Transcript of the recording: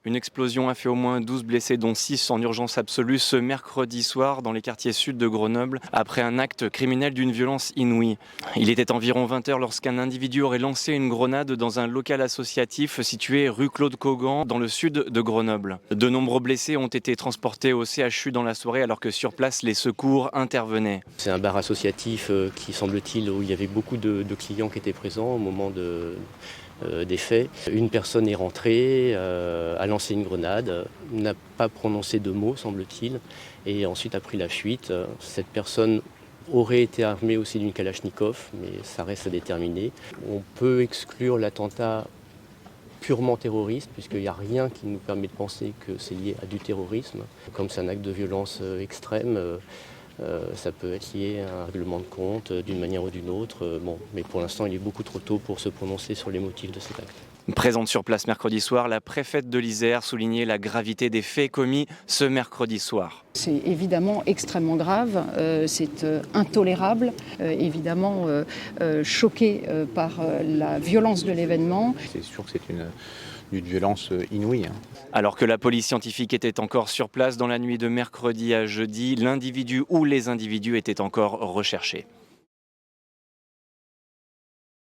Une explosion a fait au moins 12 blessés, dont 6 en urgence absolue ce mercredi soir dans les quartiers sud de Grenoble, après un acte criminel d'une violence inouïe. Il était environ 20 h lorsqu'un individu aurait lancé une grenade dans un local associatif situé rue Claude Cogan, dans le sud de Grenoble. De nombreux blessés ont été transportés au CHU dans la soirée alors que sur place les secours intervenaient. C'est un bar associatif qui, semble-t-il, où il y avait beaucoup de clients qui étaient présents au moment des faits. Une personne est rentrée, a lancé une grenade, n'a pas prononcé de mots, semble-t-il, et ensuite a pris la fuite. Cette personne aurait été armée aussi d'une Kalachnikov, mais ça reste à déterminer. On peut exclure l'attentat purement terroriste, puisqu'il n'y a rien qui nous permet de penser que c'est lié à du terrorisme. Comme c'est un acte de violence extrême, ça peut être lié à un règlement de compte d'une manière ou d'une autre. Mais pour l'instant, il est beaucoup trop tôt pour se prononcer sur les motifs de cet acte. Présente sur place mercredi soir, la préfète de l'Isère soulignait la gravité des faits commis ce mercredi soir. C'est évidemment extrêmement grave, c'est intolérable, évidemment choqué par la violence de l'événement. C'est sûr que c'est une violence inouïe. Alors que la police scientifique était encore sur place dans la nuit de mercredi à jeudi, l'individu ou les individus étaient encore recherchés.